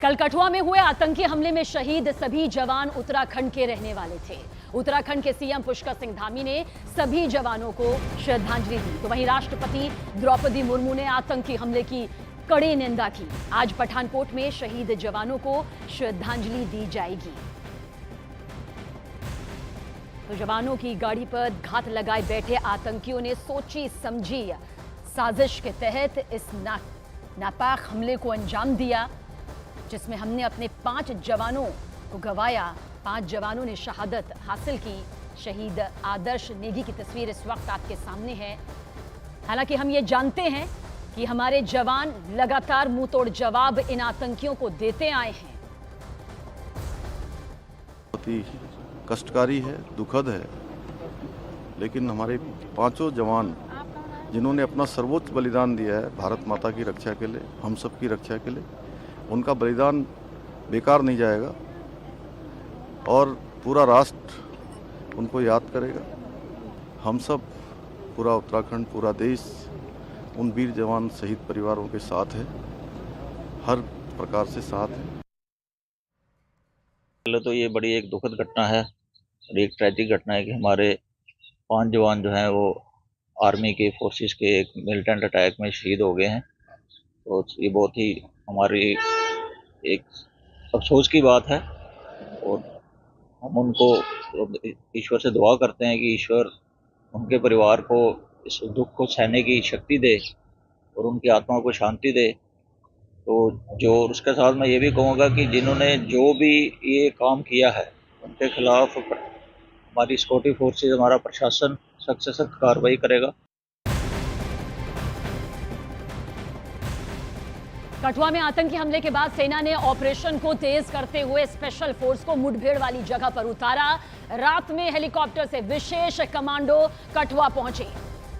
कल कठुआ में हुए आतंकी हमले में शहीद सभी जवान उत्तराखंड के रहने वाले थे। उत्तराखंड के सीएम पुष्कर सिंह धामी ने सभी जवानों को श्रद्धांजलि दी, तो वहीं राष्ट्रपति द्रौपदी मुर्मू ने आतंकी हमले की कड़ी निंदा की। आज पठानकोट में शहीद जवानों को श्रद्धांजलि दी जाएगी। तो जवानों की गाड़ी पर घात लगाए बैठे आतंकियों ने सोची समझी साजिश के तहत इस नापाक हमले को अंजाम दिया, जिसमें हमने अपने 5 जवानों को गंवाया। 5 जवानों ने शहादत हासिल की। शहीद आदर्श नेगी की तस्वीर इस वक्त आपके सामने है। हालांकि हम ये जानते हैं कि हमारे जवान लगातार मुंहतोड़ जवाब इन आतंकियों को देते आए हैं। बहुत ही कष्टकारी है, दुखद है, लेकिन हमारे 5 जवान जिन्होंने अपना सर्वोच्च बलिदान दिया है भारत माता की रक्षा के लिए, हम सब की रक्षा के लिए, उनका बलिदान बेकार नहीं जाएगा और पूरा राष्ट्र उनको याद करेगा। हम सब, पूरा उत्तराखंड, पूरा देश उन वीर जवान शहीद परिवारों के साथ है, हर प्रकार से साथ है। पहले तो ये बड़ी एक दुखद घटना है और एक ट्रेजिक घटना है कि हमारे 5 जवान जो हैं वो आर्मी के फोर्सेस के एक मिलिटेंट अटैक में शहीद हो गए हैं। तो ये बहुत ही हमारी एक अफसोस की बात है और हम उनको ईश्वर से दुआ करते हैं कि ईश्वर उनके परिवार को इस दुख को सहने की शक्ति दे और उनकी आत्मा को शांति दे। तो जो उसके साथ मैं ये भी कहूँगा कि जिन्होंने जो भी ये काम किया है उनके खिलाफ हमारी सिक्योरिटी फोर्सेस, हमारा प्रशासन सख्त से सख्त कार्रवाई करेगा। कठुआ में आतंकी हमले के बाद सेना ने ऑपरेशन को तेज करते हुए स्पेशल फोर्स को मुठभेड़ वाली जगह पर उतारा। रात में हेलीकॉप्टर से विशेष कमांडो कठुआ पहुंचे।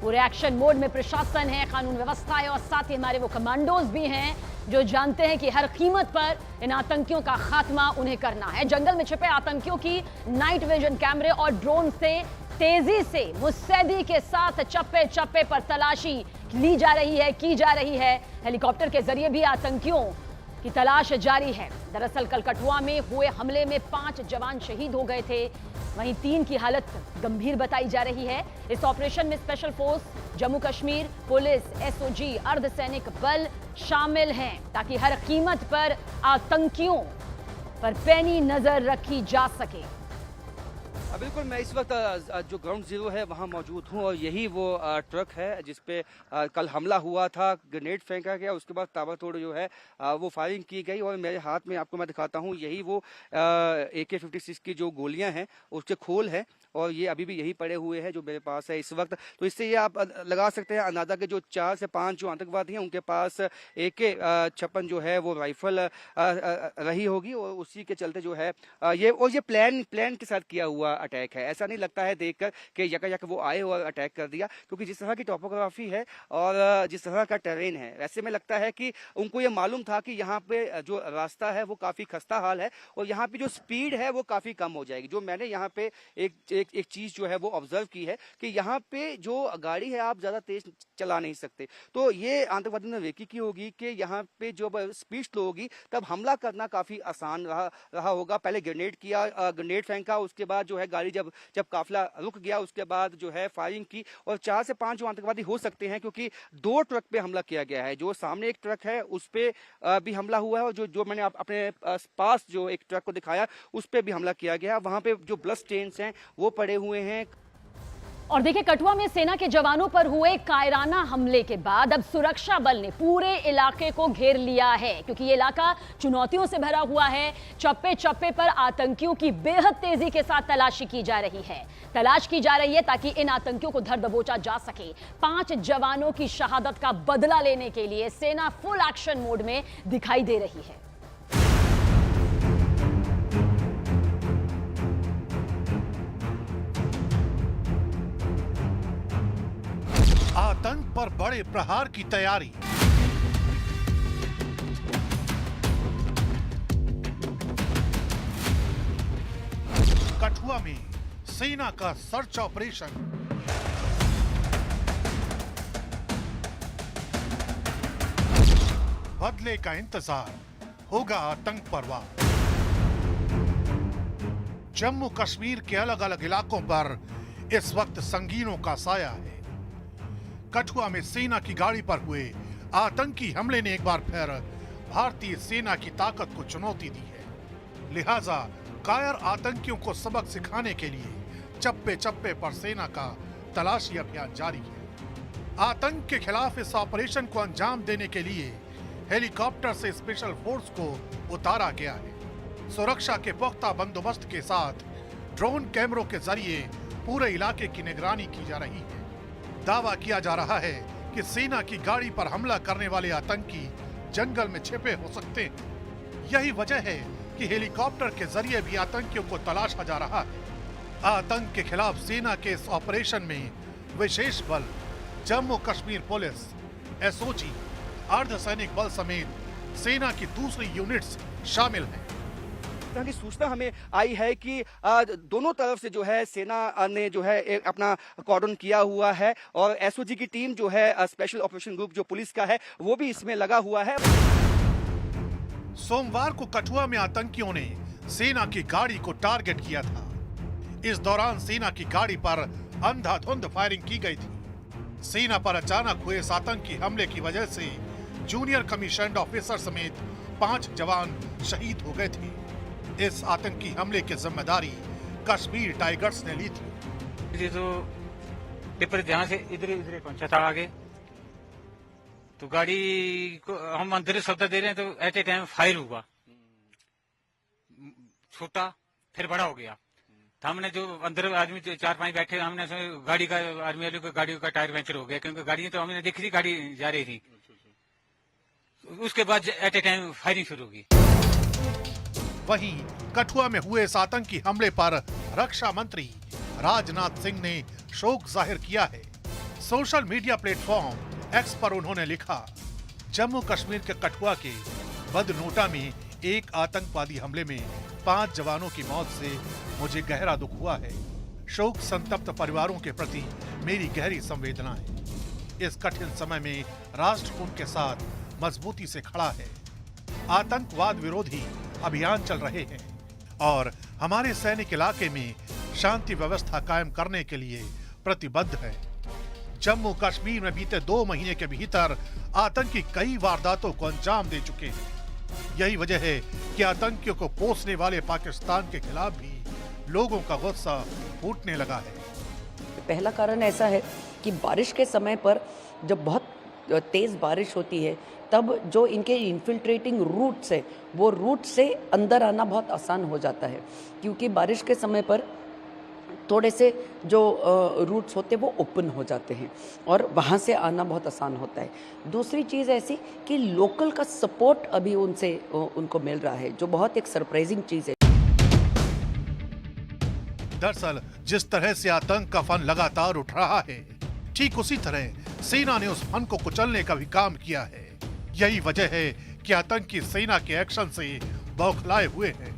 पूरे एक्शन मोड में प्रशासन है, कानून व्यवस्था है और साथ ही हमारे वो कमांडोज भी हैं जो जानते हैं कि हर कीमत पर इन आतंकियों का खात्मा उन्हें करना है। जंगल में छिपे आतंकियों की नाइट विजन कैमरे और ड्रोन से तेजी से मुस्तैदी के साथ चप्पे चप्पे पर तलाशी ली जा रही है। हेलीकॉप्टर के जरिए भी आतंकियों की तलाश जारी है। दरअसल कल कठुआ में हुए हमले में 5 जवान शहीद हो गए थे, वहीं 3 की हालत गंभीर बताई जा रही है। इस ऑपरेशन में special force, Jammu Kashmir police, SOG, अर्धसैनिक बल शामिल हैं ताकि हर कीमत पर आतंकियों पर पैनी नजर रखी जा सके। बिल्कुल, मैं इस वक्त जो ग्राउंड जीरो है वहाँ मौजूद हूँ और यही वो ट्रक है जिस पे कल हमला हुआ था। ग्रेनेड फेंका गया, उसके बाद ताबड़तोड़ जो है वो फायरिंग की गई और मेरे हाथ में आपको मैं दिखाता हूँ, यही वो AK-56 की जो गोलियां हैं उसके खोल है और ये अभी भी यही पड़े हुए हैं जो मेरे पास है इस वक्त। तो इससे ये आप लगा सकते हैं अंदाजा के जो 4 से 5 जो आतंकवादी हैं उनके पास AK-56 जो है वो राइफल रही होगी और उसी के चलते जो है ये प्लान के साथ किया हुआ अटैक है। ऐसा नहीं लगता है देखकर कि यका वो आए और अटैक कर दिया, क्योंकि जिस तरह की टोपोग्राफी है और जिस तरह का टेरेन है, ऐसे में लगता है कि उनको ये मालूम था कि यहाँ पे जो रास्ता है वो काफी खस्ता हाल है और यहाँ पे जो स्पीड है वो काफी कम हो जाएगी। जो मैंने यहाँ पे एक चीज जो है वो ऑब्जर्व की है कि यहाँ पे जो गाड़ी है आप ज्यादा तेज चला नहीं सकते। तो ये आतंकवादी ने रेकी की होगी कि यहाँ पे जो स्पीड स्लो होगी तब हमला करना काफी आसान रहा होगा। पहले ग्रेनेड फेंका, उसके बाद जो है गाड़ी जब काफिला रुक गया उसके बाद जो है फायरिंग की और 4 से 5 जो आतंकवादी हो सकते हैं, क्योंकि 2 ट्रक पे हमला किया गया है। जो सामने एक ट्रक है उस पे भी हमला हुआ है और जो मैंने अपने पास जो एक ट्रक को दिखाया उस पे भी हमला किया गया। वहां पे जो ब्लड स्टेन्स हैं वो पड़े हुए हैं। और देखिए, कठुआ में सेना के जवानों पर हुए कायराना हमले के बाद अब सुरक्षा बल ने पूरे इलाके को घेर लिया है, क्योंकि ये इलाका चुनौतियों से भरा हुआ है। चप्पे चप्पे पर आतंकियों की बेहद तेजी के साथ तलाश की जा रही है ताकि इन आतंकियों को धर दबोचा जा सके। 5 जवानों की शहादत का बदला लेने के लिए सेना फुल एक्शन मोड में दिखाई दे रही है। आतंक पर बड़े प्रहार की तैयारी। कठुआ में सेना का सर्च ऑपरेशन। बदले का इंतजार, होगा आतंक पर वार। जम्मू कश्मीर के अलग अलग इलाकों पर इस वक्त संगीनों का साया है। कठुआ में सेना की गाड़ी पर हुए आतंकी हमले ने एक बार फिर भारतीय सेना की ताकत को चुनौती दी है। लिहाजा कायर आतंकियों को सबक सिखाने के लिए चप्पे चप्पे पर सेना का तलाशी अभियान जारी है। आतंक के खिलाफ इस ऑपरेशन को अंजाम देने के लिए हेलीकॉप्टर से स्पेशल फोर्स को उतारा गया है। सुरक्षा के पुख्ता बंदोबस्त के साथ ड्रोन कैमरों के जरिए पूरे इलाके की निगरानी की जा रही है। दावा किया जा रहा है कि सेना की गाड़ी पर हमला करने वाले आतंकी जंगल में छिपे हो सकते हैं। यही वजह है कि हेलीकॉप्टर के जरिए भी आतंकियों को तलाशा जा रहा है। आतंक के खिलाफ सेना के इस ऑपरेशन में विशेष बल, जम्मू कश्मीर पुलिस, एसओजी, अर्धसैनिक बल समेत सेना की दूसरी यूनिट्स शामिल हैं। तरह की सूचना हमें आई है कि दोनों तरफ से जो है सेना ने जो है अपना कॉर्डन किया हुआ है और एसओजी की टीम जो है स्पेशल ऑपरेशन ग्रुप जो पुलिस का है वो भी इसमें लगा हुआ है। सोमवार को कठुआ में आतंकियों ने सेना की गाड़ी को टारगेट किया था। इस दौरान सेना की गाड़ी पर अंधाधुंध फायरिंग की गई थी। सेना पर अचानक हुए इस आतंकी हमले की वजह से जूनियर कमीशन्ड ऑफिसर समेत 5 जवान शहीद हो गए थे। इस आतंकी हमले की जिम्मेदारी कश्मीर टाइगर्स ने ली थी। ये तो टिप्पर जहाँ से इधर पहुंचा था आगे, तो गाड़ी को हम अंदर सौदा दे रहे हैं तो एट ए टाइम फायर हुआ, छोटा फिर बड़ा हो गया। तो हमने जो अंदर आदमी 4-5 बैठे, हमने गाड़ी का आर्मी वाले को गाड़ी का टायर पंचर हो गया, क्योंकि गाड़ी तो हमने देखी थी गाड़ी जा रही थी। उसके बाद एट ए टाइम फायरिंग शुरू होगी। वहीं कठुआ में हुए इस आतंकी हमले पर रक्षा मंत्री राजनाथ सिंह ने शोक जाहिर किया है। सोशल मीडिया प्लेटफॉर्म एक्स पर उन्होंने लिखा, जम्मू कश्मीर के कठुआ के बदनोटा में एक आतंकवादी हमले में 5 जवानों की मौत से मुझे गहरा दुख हुआ है। शोक संतप्त परिवारों के प्रति मेरी गहरी संवेदना है। इस कठिन समय में राष्ट्र उनके साथ मजबूती से खड़ा है। आतंकवाद विरोधी अभियान चल रहे हैं और हमारे सैनिक इलाके में शांति व्यवस्था कायम करने के लिए प्रतिबद्ध है। जम्मू कश्मीर में बीते 2 महीने के भीतर आतंकी कई वारदातों को अंजाम दे चुके हैं। यही वजह है कि आतंकियों को पोसने वाले पाकिस्तान के खिलाफ भी लोगों का गुस्सा फूटने लगा है। पहला कारण ऐसा है कि बारिश के समय पर जब बहुत तेज बारिश होती है तब जो इनके इन्फिल्ट्रेटिंग रूट्स है वो रूट से अंदर आना बहुत आसान हो जाता है, क्योंकि बारिश के समय पर थोड़े से जो रूट्स होते हैं वो ओपन हो जाते हैं और वहाँ से आना बहुत आसान होता है। दूसरी चीज़ ऐसी कि लोकल का सपोर्ट अभी उनको मिल रहा है, जो बहुत एक सरप्राइजिंग चीज़ है। दरअसल जिस तरह से आतंक का फन लगातार उठ रहा है, ठीक उसी तरह सेना ने उस फन को कुचलने का भी काम किया है। यही वजह है कि आतंकी सेना के एक्शन से बौखलाए हुए हैं।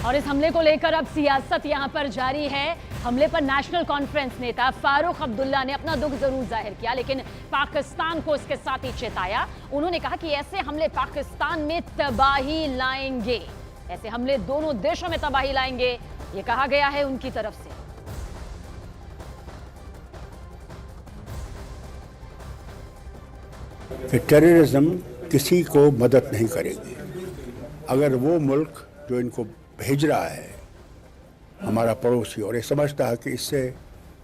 और इस हमले को लेकर अब सियासत यहां पर जारी है। हमले पर नेशनल कॉन्फ्रेंस नेता फारूक अब्दुल्ला ने अपना दुख जरूर जाहिर किया, लेकिन पाकिस्तान को इसके साथ ही चेताया। उन्होंने कहा कि ऐसे हमले पाकिस्तान में तबाही लाएंगे, ऐसे हमले दोनों देशों में तबाही लाएंगे, ये कहा गया है उनकी तरफ से। टेररिज्म किसी को मदद नहीं करेगी। अगर वो मुल्क जो इनको भेज रहा है, हमारा पड़ोसी, और ये समझता है कि इससे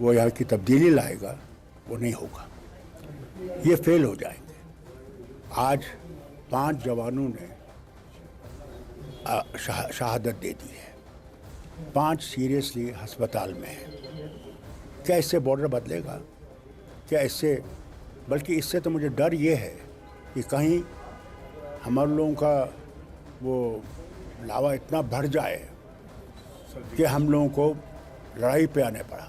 वो यहाँ की तब्दीली लाएगा, वो नहीं होगा, ये फेल हो जाएंगे। आज 5 जवानों ने शहादत दे दी है, 5 सीरियसली अस्पताल में है। क्या इससे बॉर्डर बदलेगा? क्या इससे, बल्कि इससे तो मुझे डर ये है कि कहीं हमारे लोगों का वो लावा इतना बढ़ जाए कि हम लोगों को लड़ाई पे आने पड़ा।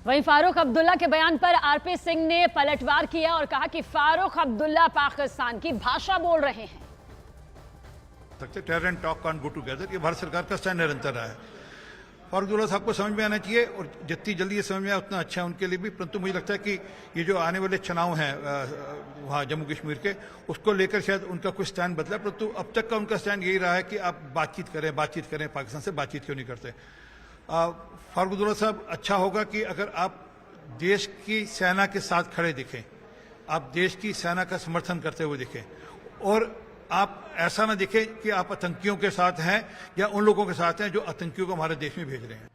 वहीं फारूक अब्दुल्ला के बयान पर आरपी सिंह ने पलटवार किया और कहा कि फारूक अब्दुल्ला पाकिस्तान की भाषा बोल रहे हैं। Terror and talk can't go together, ये भारत सरकार का स्टैंड निरंतर रहा है। फारूक अब्दुल्ला साहब को समझ में आना चाहिए, और जितनी जल्दी ये समझ में आए उतना अच्छा है उनके लिए भी। परंतु मुझे लगता है कि ये जो आने वाले चुनाव हैं वहाँ जम्मू कश्मीर के, उसको लेकर शायद उनका कुछ स्टैंड बदला, परंतु अब तक का उनका स्टैंड यही रहा है कि आप बातचीत करें, पाकिस्तान से बातचीत क्यों नहीं करते। फारूक अब्दुल्ला साहब, अच्छा होगा कि अगर आप देश की सेना के साथ खड़े दिखें, आप देश की सेना का समर्थन करते हुए दिखें, और आप ऐसा ना दिखें कि आप आतंकियों के साथ हैं या उन लोगों के साथ हैं जो आतंकियों को हमारे देश में भेज रहे हैं।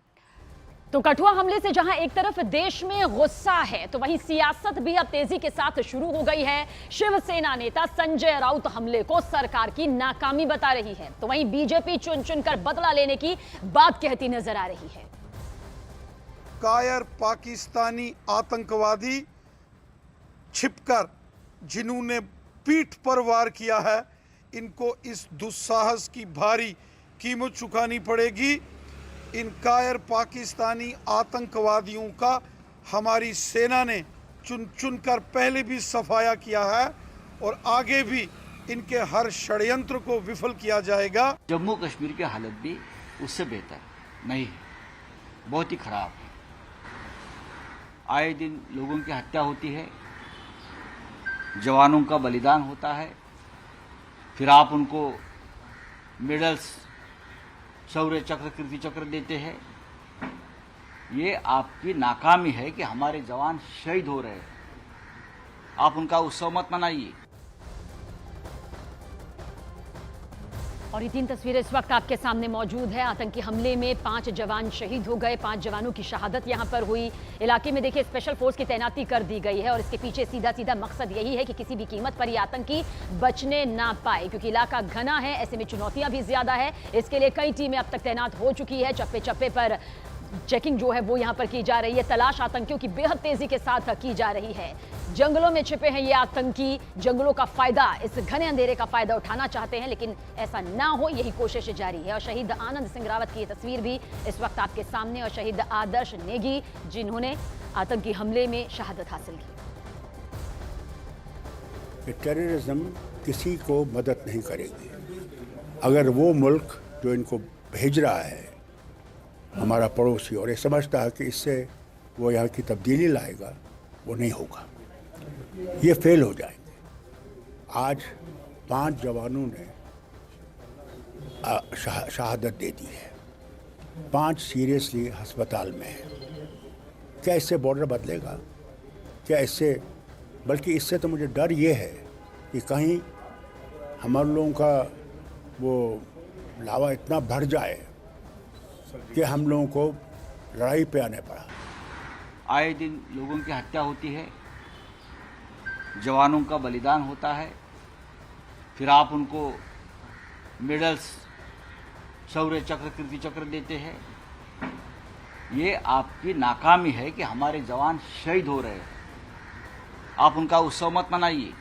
तो कठुआ हमले से जहां एक तरफ देश में गुस्सा है, तो वहीं सियासत भी अब तेजी के साथ शुरू हो गई है। शिवसेना नेता संजय राउत हमले को सरकार की नाकामी बता रही है, तो वहीं बीजेपी चुन चुनकर बदला लेने की बात कहती नजर आ रही है। कायर पाकिस्तानी आतंकवादी छिपकर जिन्होंने पीठ पर वार किया है, इनको इस दुस्साहस की भारी कीमत चुकानी पड़ेगी। इन कायर पाकिस्तानी आतंकवादियों का हमारी सेना ने चुन चुनकर पहले भी सफाया किया है, और आगे भी इनके हर षड्यंत्र को विफल किया जाएगा। जम्मू कश्मीर की हालत भी उससे बेहतर नहीं है, बहुत ही खराब है। आए दिन लोगों की हत्या होती है, जवानों का बलिदान होता है, फिर आप उनको मेडल्स, शौर्य चक्र, कीर्ति चक्र देते हैं। ये आपकी नाकामी है कि हमारे जवान शहीद हो रहे हैं, आप उनका उत्सव मत मनाइए। और ये 3 तस्वीरें इस वक्त आपके सामने मौजूद है। आतंकी हमले में 5 जवान शहीद हो गए, 5 जवानों की शहादत यहां पर हुई। इलाके में देखिए स्पेशल फोर्स की तैनाती कर दी गई है, और इसके पीछे सीधा मकसद यही है कि किसी भी कीमत पर ये आतंकी बचने ना पाए, क्योंकि इलाका घना है, ऐसे में चुनौतियां भी ज्यादा है। इसके लिए कई टीमें अब तक तैनात हो चुकी है। चप्पे चप्पे पर चेकिंग जो है वो यहां पर की जा रही है। तलाश आतंकियों की बेहद तेजी के साथ की जा रही है। जंगलों में छिपे हैं ये आतंकी, जंगलों का फायदा, इस घने अंधेरे का फायदा उठाना चाहते हैं, लेकिन ऐसा ना हो यही कोशिश जारी है। और शहीद आनंद सिंह रावत की ये तस्वीर भी इस वक्त आपके सामने, और शहीद आदर्श नेगी जिन्होंने आतंकी हमले में शहादत हासिल की। टेररिज्म किसी को मदद नहीं करेगी। अगर वो मुल्क जो इनको भेज रहा है, हमारा पड़ोसी, और ये समझता है कि इससे वो यहाँ की तब्दीली लाएगा, वो नहीं होगा, ये फेल हो जाएंगे। आज 5 जवानों ने शहादत दे दी है, 5 सीरियसली अस्पताल में है। क्या इससे बॉर्डर बदलेगा? क्या इससे, बल्कि इससे तो मुझे डर ये है कि कहीं हमारे लोगों का वो लावा इतना बढ़ जाए कि हम लोगों को लड़ाई पे आने पड़ा। आए दिन लोगों की हत्या होती है, जवानों का बलिदान होता है, फिर आप उनको मेडल्स, शौर्य चक्र, कीर्ति चक्र देते हैं। ये आपकी नाकामी है कि हमारे जवान शहीद हो रहे हैं, आप उनका उत्सव मत मनाइए।